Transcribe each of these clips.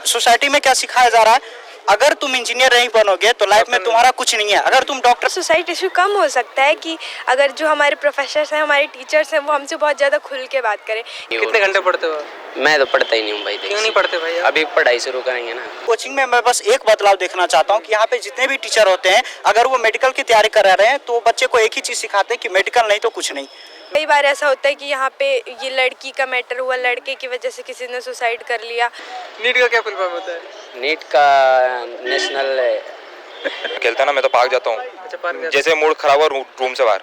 Society में क्या सिखाया जा रहा है, अगर तुम इंजीनियर नहीं बनोगे तो लाइफ में तुम्हारा कुछ नहीं है, अगर तुम डॉक्टर। सुसाइड इशू कम हो सकता है कि अगर जो हमारे प्रोफेसर्स हैं, हमारे टीचर्स हैं, वो हमसे बहुत ज़्यादा खुल के बात करें। कितने घंटे पढ़ते हो? मैं तो पढ़ता ही नहीं हूँ भाई। क्यों नहीं पढ़ते भाई? अभी पढ़ाई शुरू करेंगे ना। कोचिंग में मैं बस एक बदलाव देखना चाहता हूँ कि यहाँ पे जितने भी टीचर होते हैं, अगर वो मेडिकल की तैयारी कर रहे हैं तो बच्चे को एक ही चीज़ सिखाते हैं कि मेडिकल नहीं तो कुछ नहीं। कई बार ऐसा होता है कि यहाँ पे ये लड़की का मैटर हुआ, लड़के की वजह से किसी ने सुसाइड कर लिया। नीट का क्या फुल फॉर्म होता है? नीट का नेशनल खेलता ना मैं तो भाग जाता हूँ, अच्छा, पार कर। जैसे मूड खराब हुआ रूम से बाहर।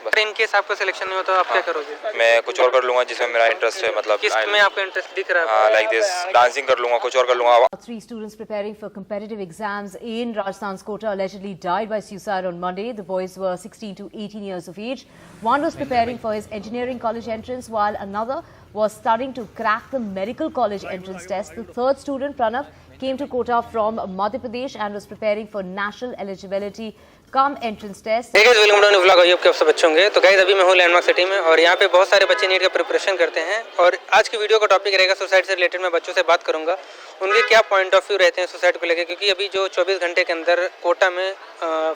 अगर इन केस आपका सिलेक्शन नहीं होता तो आप क्या करोगे? मैं कुछ और कर लूँगा जिसमें मेरा इंटरेस्ट है, मतलब किस में आपका इंटरेस्ट दिख रहा है? लाइक दिस डांसिंग कर लूँगा, कुछ और कर लूँगा। 3 students preparing for competitive exams in Rajasthan's Kota allegedly died by suicide on Monday. The boys were 16 to 18 years of age. One was preparing for his engineering college entrance while another was studying to crack the medical college entrance test. The third student, Pranav, came to Kota from Madhya Pradesh and was preparing for national eligibility cum entrance test. Welcome to vlog. I hope कि आप सब अच्छे होंगे। तो guys अभी मैं हूँ landmark city में और यहाँ पे बहुत सारे बच्चे नीट का प्रिपरेशन करते हैं और आज की वीडियो का टॉपिक रहेगा सुसाइड से रिलेटेड। मैं बच्चों से बात करूँगा उनके क्या पॉइंट ऑफ व्यू रहते हैं सुसाइड को लेकर, क्योंकि अभी जो 24 घंटे के अंदर कोटा में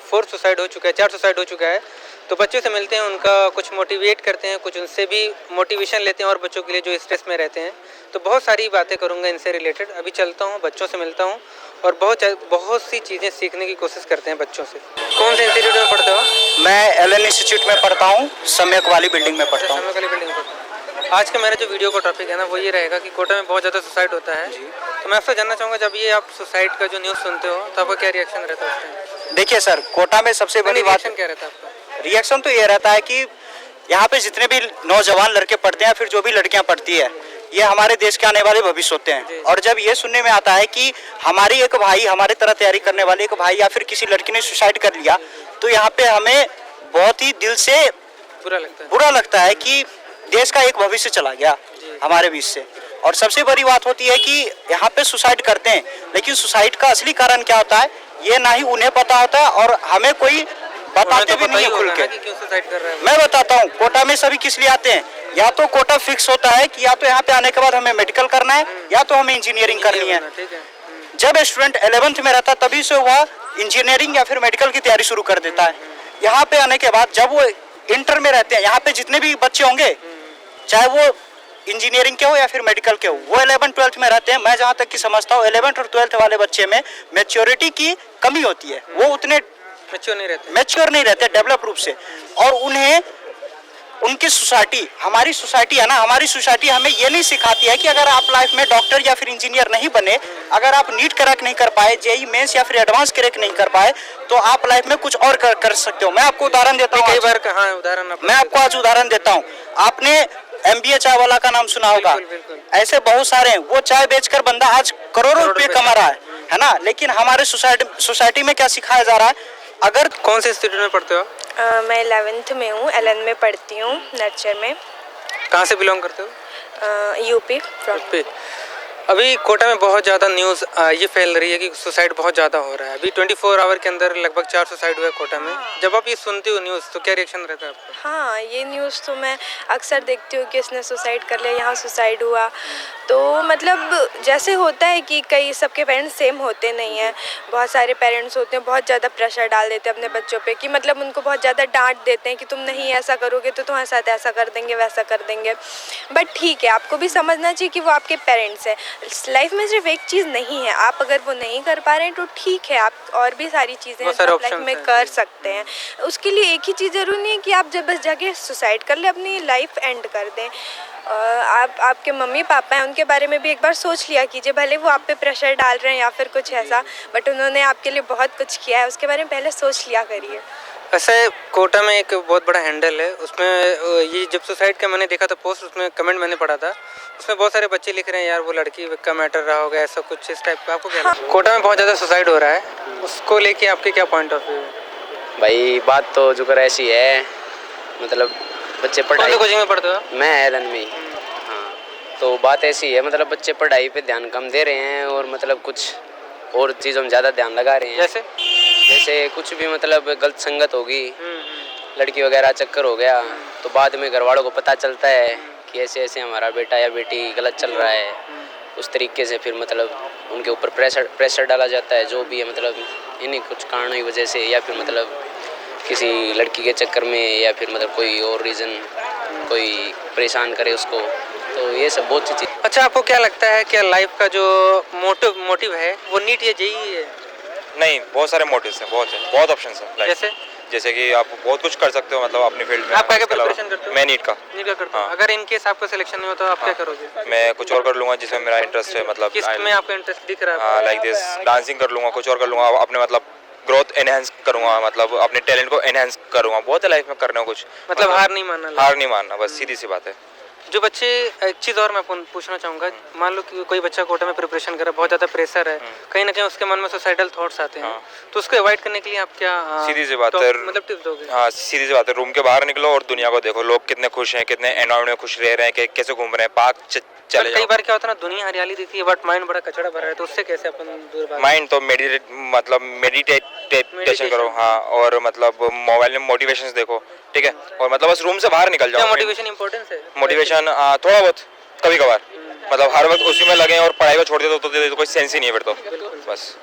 4 सुसाइड हो चुका है, 4 सुसाइड हो चुका है। तो बच्चों से मिलते हैं, उनका कुछ मोटिवेट करते हैं, कुछ उनसे भी मोटिवेशन लेते हैं और बच्चों के लिए जो स्ट्रेस में रहते हैं। तो बहुत सारी बातें करूँगा इनसे रिलेटेड। अभी चलता हूँ, बच्चों से मिलता हूँ और बहुत सी चीज़ें सीखने की कोशिश करते हैं बच्चों से। कौन से इंस्टीट्यूट में पढ़ते हो? मैं एलन इंस्टीट्यूट में पढ़ता हूँ, सम्यक वाली बिल्डिंग में पढ़ता हूँ। सम्यक वाली बिल्डिंग में पढ़ता हूँ। आज का मेरा जो वीडियो का टॉपिक है ना वो ये रहेगा कि कोटा में बहुत ज़्यादा सुसाइड होता है। तो मैं आपसे जानना चाहूँगा, जब ये आप सुसाइड का जो न्यूज़ सुनते हो तो आपका क्या रिएक्शन रहता है उस टाइम? देखिए सर, कोटा में सबसे बड़ी बात क्या रहता है आपका? रिएक्शन तो ये रहता है कि यहाँ पे जितने भी नौजवान लड़के पढ़ते हैं, फिर जो भी लड़कियाँ पढ़ती है, ये हमारे देश के आने वाले भविष्य होते हैं। और जब ये सुनने में आता है कि हमारी एक भाई, हमारे तरह तैयारी करने वाले एक भाई या फिर किसी लड़की ने सुसाइड कर लिया, तो यहाँ पे हमें बहुत ही दिल से बुरा लगता है कि देश का एक भविष्य चला गया हमारे बीच से। और सबसे बड़ी बात होती है कि यहाँ पे सुसाइड करते हैं, लेकिन सुसाइड का असली कारण क्या होता है ये ना ही उन्हें पता होता है और हमें कोई बताते भी नहीं है खुल के। क्यों सुसाइड कर रहे हैं? मैं बताता हूँ, कोटा में सभी किस लिए आते हैं। या तो कोटा फिक्स होता है कि या तो यहाँ पे आने के बाद हमें मेडिकल करना है या तो हमें इंजीनियरिंग करनी है। जब स्टूडेंट 11th में रहता तभी से वह इंजीनियरिंग या फिर मेडिकल की तैयारी शुरू कर देता है। यहाँ पे आने के बाद जब वो इंटर में रहते हैं, यहाँ पे जितने भी बच्चे होंगे, चाहे वो इंजीनियरिंग के हो या फिर मेडिकल के हो, वो 11th 12th में रहते हैं। मैं जहाँ तक की समझता हूँ 11th और 12th वाले बच्चे में मैच्योरिटी की कमी होती है, वो उतने मैच्योर नहीं रहते डेवलप रूप से। और उन्हें उनकी सोसाइटी, हमारी सोसाइटी है ना, हमारी सोसाइटी हमें ये नहीं सिखाती है कि अगर आप लाइफ में डॉक्टर या फिर इंजीनियर नहीं बने, अगर आप नीट क्रैक नहीं कर पाए, जेई मेंस या फिर एडवांस क्रैक नहीं कर पाए, तो आप लाइफ में कुछ और कर सकते हो। मैं आपको उदाहरण देता हूँ, कई बार कहाँ उदाहरण मैं आपको आज उदाहरण देता हूँ। आपने MBA चाय वाला का नाम सुना होगा, ऐसे बहुत सारे हैं। वो चाय बेचकर बंदा आज करोड़ों रुपये कमा रहा है ना। लेकिन हमारे सोसाइटी में क्या सिखाया जा रहा है? अगर कौन से इंस्टीट्यूट में पढ़ते हो? मैं 11th में हूँ, एलन में पढ़ती हूँ, नर्चर में। कहाँ से बिलोंग करते हो? यूपी। अभी कोटा में बहुत ज़्यादा न्यूज़ ये फैल रही है कि सुसाइड बहुत ज़्यादा हो रहा है। अभी 24 आवर के अंदर लगभग 4 सुसाइड हुए कोटा में। जब आप ये सुनती हो न्यूज़ तो क्या रिएक्शन रहता है आपका? हाँ, ये न्यूज़ तो मैं अक्सर देखती हूँ कि इसने सुसाइड कर लिया, यहाँ सुसाइड हुआ। तो मतलब जैसे होता है कि कई सबके पेरेंट्स सेम होते नहीं हैं। बहुत सारे पेरेंट्स होते हैं, बहुत ज़्यादा प्रेशर डाल देते हैं अपने बच्चों पे कि मतलब उनको बहुत ज़्यादा डांट देते हैं कि तुम नहीं ऐसा करोगे तो तुम्हारे साथ ऐसा कर देंगे, वैसा कर देंगे। बट ठीक है, आपको भी समझना चाहिए कि वो आपके पेरेंट्स हैं। लाइफ में सिर्फ एक चीज़ नहीं है, आप अगर वो नहीं कर पा रहे हैं तो ठीक है, आप और भी सारी चीज़ें लाइफ में कर सकते हैं। उसके लिए एक ही चीज़ ज़रूरी नहीं है कि आप जब बस जाके सुसाइड कर ले, अपनी लाइफ एंड कर दें। आपके मम्मी पापा हैं, उनके बारे में भी एक बार सोच लिया कीजिए। भले वो आप पे प्रेशर डाल रहे हैं या फिर कुछ ऐसा, बट उन्होंने आपके लिए बहुत कुछ किया है, उसके बारे में पहले सोच लिया करिए। ऐसे कोटा में एक बहुत बड़ा हैंडल है, उसमें ये जब सुसाइड का मैंने देखा था पोस्ट, उसमें कमेंट मैंने पढ़ा था, उसमें बहुत सारे बच्चे लिख रहे हैं यार वो लड़की का मैटर रहा होगा, ऐसा कुछ इस टाइप का। आपको क्या लगता है? कोटा में बहुत ज़्यादा सुसाइड हो रहा है, उसको लेके आपके क्या पॉइंट ऑफ व्यू है? भाई बात तो जो कर ऐसी है, मतलब बच्चे पढ़ाई कोचिंग में पढ़ते हो? मैं एलन में। हाँ, तो बात ऐसी है, मतलब बच्चे पढ़ाई पे ध्यान कम दे रहे हैं और मतलब कुछ और चीज़ों में ज़्यादा ध्यान लगा रहे हैं। जैसे कुछ भी मतलब गलत संगत होगी, लड़की वगैरह चक्कर हो गया, तो बाद में घर वालों को पता चलता है कि ऐसे ऐसे हमारा बेटा या बेटी गलत चल रहा है। उस तरीके से फिर मतलब उनके ऊपर प्रेशर डाला जाता है, जो भी है मतलब इन्हीं कुछ कारणों की वजह से, या फिर मतलब किसी लड़की के चक्कर में, या फिर मतलब कोई और रीज़न, कोई परेशान करे उसको, तो ये सब बहुत सी चीज़। अच्छा, आपको क्या लगता है कि लाइफ का जो मोटिव है वो नीट या जेईई है? नहीं, बहुत सारे मोटिव्स हैं, बहुत ऑप्शंस हैं। जैसे कि आप बहुत कुछ कर सकते हो मतलब अपनी फील्ड में। आप क्या प्रिपरेशन करते हो? मैं नीट का करता हूँ। हाँ। अगर इन केस आपका सिलेक्शन नहीं होता तो आप क्या करोगे? मैं कुछ और कर लूँगा जिसमें मेरा इंटरेस्ट है, मतलब किस में आपका इंटरेस्ट दिख रहा है? लाइक दिस डांसिंग कर लूँगा, कुछ और कर लूँगा, अपने मतलब ग्रोथ एनहेंस करूँगा, मतलब अपने टैलेंट को एनहेंस करूँगा। बहुत है लाइफ में करने को कुछ, मतलब हार नहीं मानना, बस सीधी सी बात है। जो बच्चे, एक चीज़ और मैं पूछना चाहूँगा, मान लो कि कोई बच्चा कोटा में प्रिपरेशन कर रहा है, बहुत ज़्यादा प्रेशर है, कहीं ना कहीं उसके मन में सुसाइडल थॉट्स आते हैं, तो उसको अवॉइड करने के लिए आप क्या सीधी सी बात है, मतलब टिप्स दोगे? हाँ, सीधी सी बात है, रूम के बाहर निकलो और दुनिया को देखो, लोग कितने खुश हैं, कितने एनवायरमेंट में खुश रह रहे हैं, कैसे घूम रहे हैं, पार्क चले जाओ। कई बार क्या होता है ना, दुनिया हरियाली दिखती है बट माइंड बड़ा कचड़ा भरा है, तो उससे कैसे अपन दूर भागें? माइंड तो मेडिटेशन करो, हाँ, और मतलब मोबाइल में मोटिवेशंस देखो, ठीक है, और मतलब बस रूम से बाहर निकल जाओ। मोटिवेशन इंपॉर्टेंस है? मोटिवेशन थोड़ा बहुत, कभी कभार, मतलब हर वक्त उसी में लगे और पढ़ाई को छोड़ दे तो कोई सेंस ही नहीं है फिर तो। बस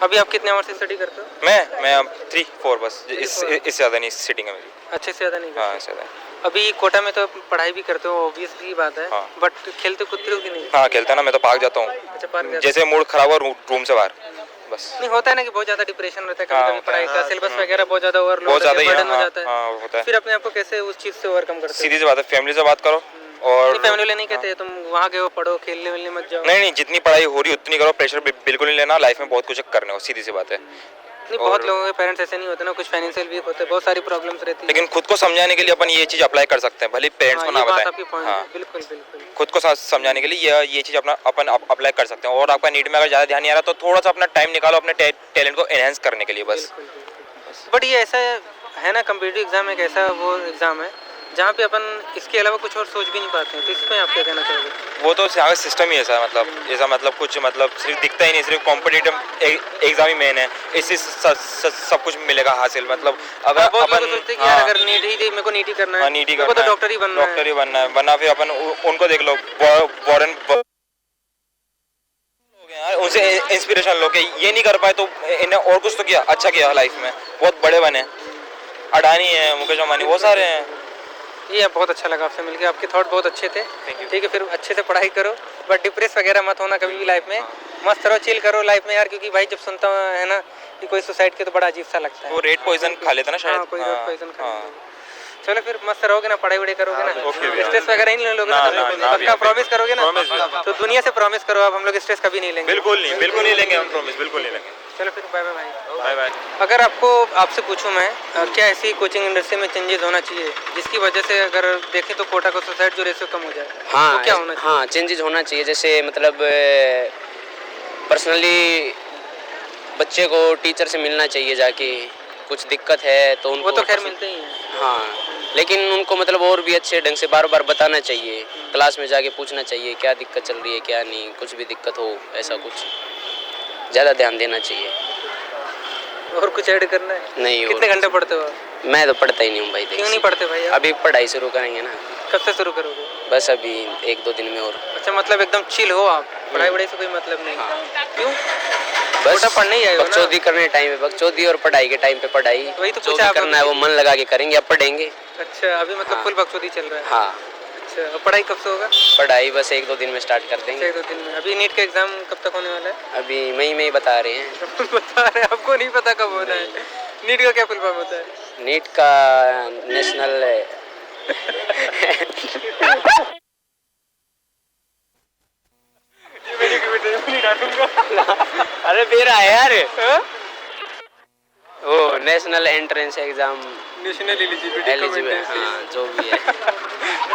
अभी आप कितने आवर्स स्टडी करते हो? मैं 3-4 बस, इससे ज़्यादा नहीं सीटिंग है मेरी। अच्छे से ज़्यादा नहीं हाँ, इससे ज़्यादा। अभी कोटा में तो पढ़ाई भी करते हो, ऑब्वियस की बात है, हाँ। बट खेलते कूदते हो कि नहीं? हाँ, खेलता ना, मैं तो भाग जाता हूँ, अच्छा, पार्क जाते जैसे मूड खराब हो रूम से बाहर, बस। नहीं, होता है ना कि बहुत ज़्यादा डिप्रेशन रहता है, हाँ, कभी-कभी पढ़ाई का सिलेबस वगैरह बहुत ज़्यादा बहुत ओवरलोड ज़्यादा ही बर्डन हो हाँ, जाता है, हाँ, होता है। फिर अपने आप को कैसे उस चीज़ से ओवरकम करते हो? सीधी सी बात है, फैमिली से बात करो, और फैमिली वाले नहीं कहते तुम वहाँ गए हो पढ़ो, खेलने वेलने मत जाओ? नहीं, जितनी पढ़ाई हो रही उतनी करो, प्रेशर बिल्कुल नहीं लेना, लाइफ में बहुत कुछ करने को, सीधी सी बात है। नहीं, बहुत लोगों के पेरेंट्स ऐसे नहीं होते ना, कुछ फाइनेंशियल वीक होते हैं, बहुत सारी प्रॉब्लम्स रहती है, लेकिन खुद को समझाने के लिए अपन ये चीज़ अप्लाई कर सकते हैं, भले पेरेंट्स को ना बताएं। हाँ, बिल्कुल बिल्कुल। खुद को समझाने के लिए ये चीज़ अपन अप्लाई कर सकते हैं, और आपका नीट में अगर ज़्यादा ध्यान नहीं आ रहा तो थोड़ा सा अपना टाइम निकालो अपने टैलेंट को एनहेंस करने के लिए, बस। बट ये ऐसा है ना, कम्पिटिटिव एग्जाम एक ऐसा वो एग्ज़ाम है जहाँ पे अपन इसके अलावा कुछ और सोच भी नहीं पाते हैं, तो इसमें आप क्या कहना चाहोगे? वो तो यहाँ का सिस्टम ही ऐसा है, मतलब कुछ मतलब सिर्फ दिखता ही नहीं, सिर्फ कॉम्पिटिटिव एग्जाम ही मेन है, इससे सब कुछ मिलेगा हासिल, मतलब अगर बहुत अपन लोग सोचते हैं कि यार अगर नीट ही मेरे को नीट ही करना है, नीट ही मेरे को करना तो है, डॉक्टर ही बनना है, वरना फिर अपन उनको देख लो, वॉरेन, उनसे इंस्पिरेशन लो कि ये नहीं कर पाए तो इन्हें और कुछ तो किया, अच्छा किया लाइफ में, बहुत बड़े बने, अडानी है, मुकेश अंबानी, बहुत सारे हैं। ये बहुत अच्छा लगा आपसे मिलकर, आपके थॉट बहुत अच्छे थे। ठीक है, फिर अच्छे से पढ़ाई करो, बट डिप्रेस वगैरह मत होना कभी भी लाइफ में, मस्त रहो, चिल करो लाइफ में यार, क्योंकि भाई जब सुनता हूँ है ना कि कोई सुसाइड के, तो बड़ा अजीब सा लगता है। वो रेड पॉइजन खा लेता ना शायद। हाँ, कोई रेड पॉइजन खा लेता। चलो फिर मस्त रहोगे ना, पढ़ाई वढ़ाई करोगे ना, स्ट्रेस वगैरह नहीं लोगे ना, पक्का प्रॉमिस करोगे ना? तो दुनिया से प्रॉमिस करो आप, हम लोग स्ट्रेस कभी नहीं लेंगे। बिल्कुल नहीं लेंगे हम, प्रॉमिस बिल्कुल नहीं लेंगे। चलो फिर बाय बाय भाई। बाय। अगर आपसे पूछूं मैं, क्या ऐसी कोचिंग इंडस्ट्री में चेंजेस होना चाहिए जिसकी वजह से अगर देखें तो कोटा का सुसाइड जो रेशियो कम हो जाए? हाँ, तो क्या होना चाहिए? हाँ, चेंजेस होना चाहिए, जैसे मतलब पर्सनली बच्चे को टीचर से मिलना चाहिए जाके, कुछ दिक्कत है तो उनको, वो तो खैर मिलते ही हैं। हाँ, लेकिन उनको मतलब और भी अच्छे ढंग से बार बार बताना चाहिए, क्लास में जाके पूछना चाहिए क्या दिक्कत चल रही है क्या नहीं, कुछ भी दिक्कत हो ऐसा कुछ ज़्यादा ध्यान देना चाहिए। और कुछ ऐड करना है? नहीं। कितने घंटे पढ़ते हो आप? मैं तो पढ़ता ही नहीं हूँ भाई। क्यों नहीं पढ़ते भाई आप? अभी पढ़ाई शुरू करेंगे ना। कब से शुरू करोगे? बस अभी 1-2 दिन में। और अच्छा, मतलब एकदम चिल हो आप, पढ़ाई वढ़ाई से कोई मतलब नहीं? हाँ। क्यों? बस पढ़ने ही आए हो ना? बकचोदी करने टाइम पे बकचोदी और पढ़ाई के टाइम पे पढ़ाई। वही तो जो पूछा भी करना है वो मन लगा के करेंगे, अब पढ़ेंगे। अच्छा, अभी मतलब हाँ। फुल बकचोदी चल रहा है? हाँ। अच्छा, अब पढ़ाई कब से होगा? पढ़ाई बस 1-2 दिन में स्टार्ट कर देंगे। 1-2 दिन में। अभी नीट का एग्जाम कब तक होने वाला है? अभी मई में ही बता रहे हैं। बता रहे हैं, आपको नहीं पता कब होना है? नीट का क्या फुल फॉर्म होता है? नीट का नेशनल अरे मेरा है यार, वो national entrance exam, national eligibility, हाँ, जो भी है।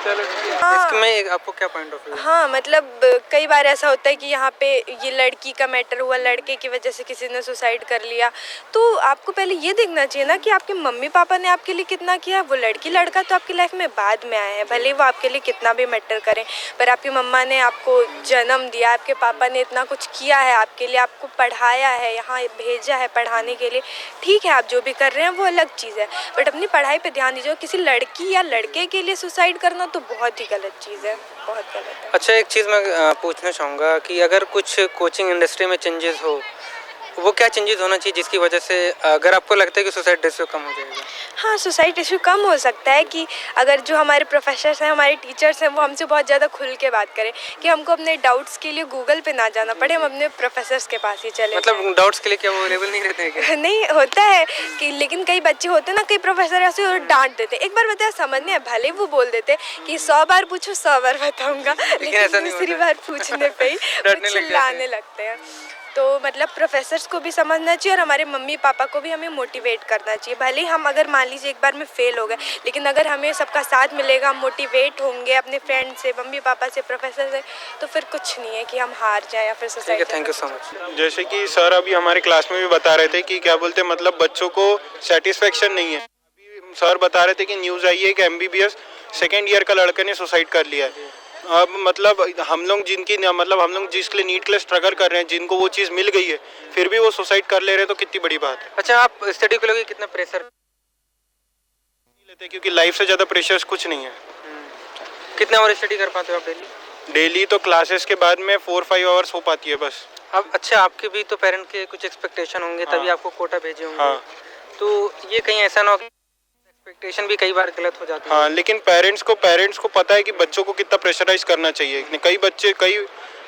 चलो, इसमें आपको क्या पॉइंट ऑफ व्यू? हाँ, मतलब कई बार ऐसा होता है कि यहाँ पे ये लड़की का मैटर हुआ, लड़के की वजह से किसी ने सुसाइड कर लिया, तो आपको पहले ये देखना चाहिए ना कि आपके मम्मी पापा ने आपके लिए कितना किया। वो लड़की लड़का तो आपकी लाइफ में बाद में आए हैं, भले वो आपके लिए कितना भी मैटर करें, पर आपकी मम्मा ने आपको जन्म दिया, आपके पापा ने इतना कुछ किया है आपके लिए, आपको पढ़ाया है, यहाँ भेजा है पढ़ाने के लिए। ठीक है, आप जो भी कर रहे हैं वो अलग चीज़ है, बट अपनी पढ़ाई पर ध्यान दीजिए। किसी लड़की या लड़के के लिए सुसाइड करना तो बहुत ही गलत चीज़ है, बहुत गलत है। अच्छा, एक चीज़ मैं पूछना चाहूँगा कि अगर कुछ कोचिंग इंडस्ट्री में चेंजेस हो, वो क्या चेंजेस होना चाहिए जिसकी वजह से अगर आपको लगता है कि सुसाइड रेशियो कम हो जाएगा? हाँ, सुसाइड रेशियो कम हो सकता है कि अगर जो हमारे प्रोफेसर्स हैं, हमारे टीचर्स हैं, वो हमसे बहुत ज़्यादा खुल के बात करें, कि हमको अपने डाउट्स के लिए गूगल पे ना जाना पड़े, हम अपने प्रोफेसर्स के पास ही चले मतलब डाउट्स के लिए क्या वो अवेलेबल नहीं रहते हैं क्या? जाएं। नहीं होता है कि, लेकिन कई बच्चे होते हैं ना, कई प्रोफेसर ऐसे और डांट देते हैं, एक बार बताया समझ नहीं है, भले वो बोल देते कि 100 बार पूछो 100 बार बताऊंगा, लेकिन ऐसा लेकिन नहीं दूसरी होता। बार पूछने पे ही वो डरने लग जाते हैं। चिल्लाने लगते हैं। तो मतलब प्रोफेसर्स को भी समझना चाहिए और हमारे मम्मी पापा को भी हमें मोटिवेट करना चाहिए। भले ही हम अगर मान लीजिए एक बार में फेल हो गए, लेकिन अगर हमें सबका साथ मिलेगा, हम मोटिवेट होंगे अपने फ्रेंड से, मम्मी पापा से, प्रोफेसर से, तो फिर कुछ नहीं है कि हम हार जाएं या फिर ठीक है, society. Thank you so much. जैसे कि सर अभी हमारे क्लास में भी बता रहे थे कि क्या बोलते हैं, मतलब बच्चों को सेटिस्फेक्शन नहीं है। अभी सर बता रहे थे कि न्यूज़ आई है कि MBBS सेकेंड ईयर का लड़के ने सुसाइड कर लिया है। अब मतलब हम लोग हम लोग जिसके लिए नीट के लिए स्ट्रगल कर रहे हैं, जिनको वो चीज़ मिल गई है, फिर भी वो सुसाइड कर ले रहे हैं, तो कितनी बड़ी बात है। अच्छा, आप स्टडी को लेकर कितना प्रेशर नहीं लेते क्योंकि लाइफ से ज़्यादा प्रेशर्स कुछ नहीं है। कितने आवर स्टडी कर पाते हो आप डेली? डेली तो क्लासेस के बाद में 4-5 आवर्स हो पाती है बस। अब अच्छा, आपके भी तो पेरेंट के कुछ एक्सपेक्टेशन होंगे, तभी आपको कोटा भेजे होंगे। हाँ। तो ये कहीं ऐसा ना हो कि एक्सपेक्टेशन भी कई बार गलत हो जाती है। हाँ, लेकिन पेरेंट्स को पता है कि बच्चों को कितना प्रेशराइज करना चाहिए। कई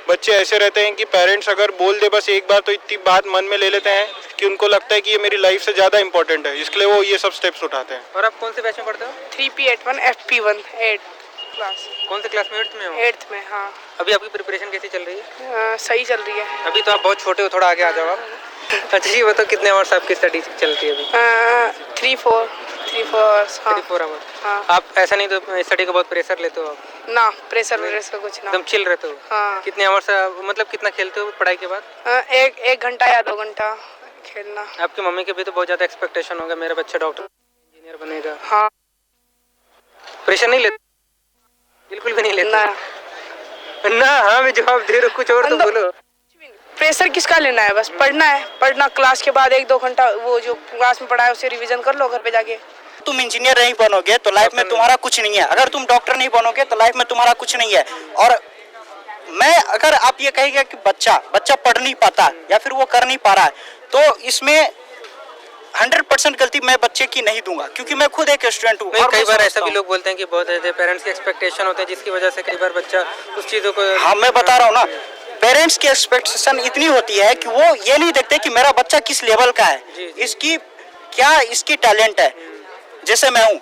बच्चे ऐसे रहते हैं कि पेरेंट्स अगर बोल दे बस एक बार, तो इतनी बात मन में ले लेते हैं कि उनको लगता है कि ये मेरी लाइफ से ज़्यादा इंपॉर्टेंट है, इसके लिए वो ये सब स्टेप्स उठाते हैं। और आप कौन से बैच में पढ़ते हो? 3P81 FP1 8 class. कौन से क्लास में? 8th में हो? 8th में। हाँ। अभी आपकी प्रिपरेशन कैसी चल रही है? सही चल रही है। अभी तो आप बहुत छोटे हो, थोड़ा आगे आ जाओ आप। अच्छा, ये बताओ कितने आवर्स आपकी स्टडी चलती है अभी? 3-4 आवर्स। हाँ। 3-4 आवर्स। हाँ। आप ऐसा नहीं तो स्टडी का बहुत प्रेशर लेते हो आप? ना प्रेशर का कुछ ना। एकदम चिल रहते हो? हाँ। कितने आवर्स मतलब कितना खेलते हो पढ़ाई के बाद? एक घंटा या 2 घंटा खेलना। आपकी मम्मी के भी तो बहुत ज़्यादा एक्सपेक्टेशन होगा, मेरा बच्चा डॉक्टर इंजीनियर बनेगा। हाँ। प्रेशर नहीं लेते? बिल्कुल भी नहीं लेते ना। ना? हाँ, मैं जवाब दे रहा हूँ, कुछ और तो बोलो। प्रेशर किसका लेना है, बस पढ़ना है। पढ़ना, क्लास के बाद 1-2 घंटा वो जो क्लास में पढ़ा है उसे रिवीजन कर लो घर पे जाके। तुम इंजीनियर नहीं बनोगे तो लाइफ में तुम्हारा कुछ नहीं है। अगर तुम डॉक्टर नहीं बनोगे तो लाइफ में तुम्हारा कुछ नहीं है। और मैं अगर आप ये कहेंगे कि बच्चा पढ़ नहीं पाता या फिर वो कर नहीं पा रहा है, तो इसमें 100% गलती मैं बच्चे की नहीं दूंगा, क्योंकि मैं खुद एक स्टूडेंट हूँ। कई बार ऐसा भी लोग बोलते हैं कि बहुत ऐसे पेरेंट्स के एक्सपेक्टेशन होते हैं जिसकी वजह से कई बार बच्चा उस चीज़ों को। हाँ, मैं बता रहा हूँ ना, पेरेंट्स की एक्सपेक्टेशन इतनी होती है कि वो ये नहीं देखते कि मेरा बच्चा किस लेवल का है, इसकी टैलेंट है। जैसे मैं हूँ,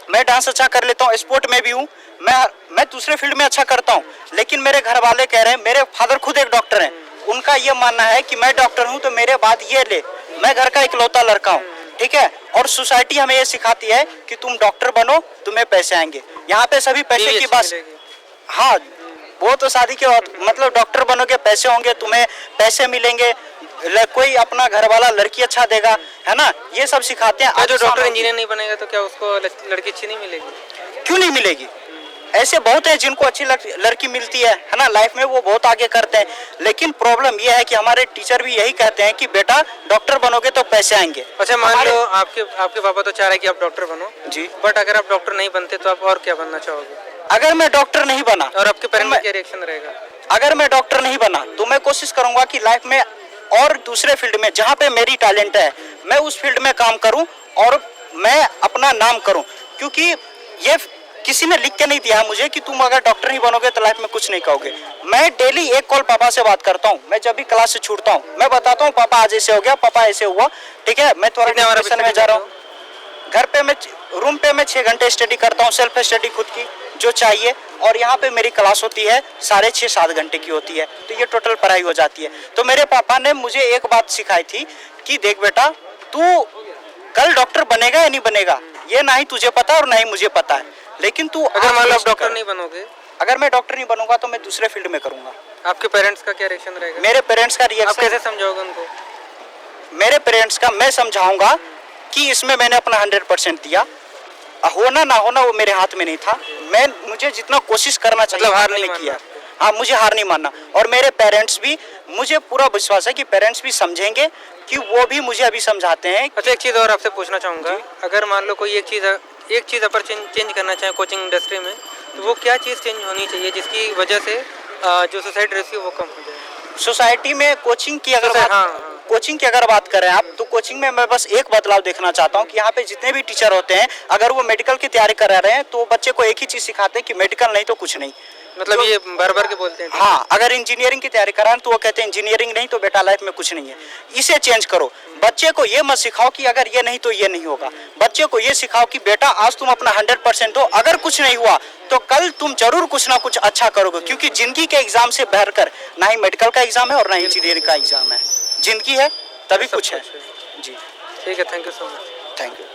मैं डांस अच्छा कर लेता हूँ, स्पोर्ट में भी हूँ, मैं दूसरे फील्ड में अच्छा करता हूँ, लेकिन मेरे घर वाले कह रहे हैं, मेरे फादर खुद एक डॉक्टर हैं, उनका ये मानना है कि मैं डॉक्टर हूँ तो मेरे बाद ये ले, मैं घर का इकलौता लड़का हूँ, ठीक है। और सोसाइटी हमें ये सिखाती है कि तुम डॉक्टर बनो, तुम्हें पैसे आएंगे। यहाँ पे सभी पैसे की बात। हाँ, वो तो शादी के बाद मतलब डॉक्टर बनोगे, पैसे होंगे, तुम्हें पैसे मिलेंगे, कोई अपना घर वाला लड़की अच्छा देगा, है ना, ये सब सिखाते हैं। जो डॉक्टर इंजीनियर नहीं बनेगा तो क्या उसको लड़की अच्छी नहीं मिलेगी? क्यों नहीं मिलेगी? ऐसे बहुत है जिनको अच्छी लड़की मिलती है ना, लाइफ में वो बहुत आगे करते हैं। लेकिन प्रॉब्लम ये है कि हमारे टीचर भी यही कहते हैं कि बेटा डॉक्टर बनोगे तो पैसे आएंगे। अच्छा, मान लो आपके पापा तो चाह रहे हैं कि आप डॉक्टर बनो जी, बट अगर आप डॉक्टर नहीं बनते तो आप और क्या बनना चाहोगे? अगर मैं डॉक्टर नहीं बना और आपके पेरेंट्स का क्या रिएक्शन रहेगा? अगर मैं डॉक्टर नहीं बना तो मैं कोशिश करूंगा कि लाइफ में और दूसरे फील्ड में जहाँ पे मेरी टैलेंट है, मैं उस फील्ड में काम करूं और मैं अपना नाम करूं। क्योंकि ये किसी ने लिख के नहीं दिया मुझे कि तुम अगर डॉक्टर नहीं बनोगे तो लाइफ में कुछ नहीं कहोगे। मैं डेली एक कॉल पापा से बात करता हूँ। मैं जब भी क्लास से छूटता हूँ मैं बताता हूँ, पापा आज ऐसे हो गया, पापा ऐसे हुआ, ठीक है, मैं थोड़ा डिप्रेशन में जा रहा हूँ। घर पे मैं रूम पे मैं 6 घंटे स्टडी करता हूँ, सेल्फ स्टडी खुद की जो चाहिए, और यहाँ पे मेरी क्लास होती है 6.5-7 घंटे की होती है, तो ये टोटल पढ़ाई हो जाती है। तो मेरे पापा ने मुझे एक बात सिखाई थी कि देख बेटा, तू कल डॉक्टर बनेगा या नहीं बनेगा ये ना ही तुझे पता और ना ही मुझे पता है, लेकिन तू अगर मान लो आप डॉक्टर नहीं बनोगे, अगर मैं डॉक्टर नहीं बनूंगा तो मैं दूसरे फील्ड में करूंगा। आपके पेरेंट्स का क्या रिएक्शन रहेगा? मेरे पेरेंट्स का आप रिएक्शन कैसे समझाओगे उनको? मेरे पेरेंट्स का मैं समझाऊंगा कि इसमें मैंने अपना 100% दिया, होना ना होना वो मेरे हाथ में नहीं था। मुझे जितना कोशिश करना चाहिए मतलब हार मैंने नहीं किया। हाँ, मुझे हार नहीं मानना, और मेरे पेरेंट्स भी, मुझे पूरा विश्वास है कि पेरेंट्स भी समझेंगे, कि वो भी मुझे अभी समझाते हैं। अच्छा, एक चीज़ और आपसे पूछना चाहूँगा, अगर मान लो कोई एक चीज़ एक चीज़ अपर चेंज करना चाहें कोचिंग इंडस्ट्री में, तो वो क्या चीज़ चेंज होनी चाहिए जिसकी वजह से जो सुसाइड रेशियो वो कम हो जाए? सोसाइटी में कोचिंग की अगर हाँ, कोचिंग की अगर बात करें आप, तो कोचिंग में मैं बस एक बदलाव देखना चाहता हूँ कि यहाँ पे जितने भी टीचर होते हैं, अगर वो मेडिकल की तैयारी कर रहे हैं तो बच्चे को एक ही चीज़ सिखाते हैं कि मेडिकल नहीं तो कुछ नहीं। मतलब ये भर भर के बोलते हैं। हाँ, अगर इंजीनियरिंग की तैयारी कर रहे हैं तो वो कहते हैं इंजीनियरिंग नहीं तो बेटा लाइफ में कुछ नहीं है। इसे चेंज करो। बच्चे को ये मत सिखाओ कि अगर ये नहीं तो ये नहीं होगा। बच्चे को ये सिखाओ कि बेटा आज तुम अपना 100% दो, अगर कुछ नहीं हुआ तो कल तुम जरूर कुछ ना कुछ अच्छा करोगे, क्योंकि जिंदगी के एग्जाम से बढ़कर ना ही मेडिकल का एग्जाम है और ना ही इंजीनियरिंग का एग्जाम है। जिंदगी है तभी कुछ है। जी ठीक है, thank you so much. Thank you.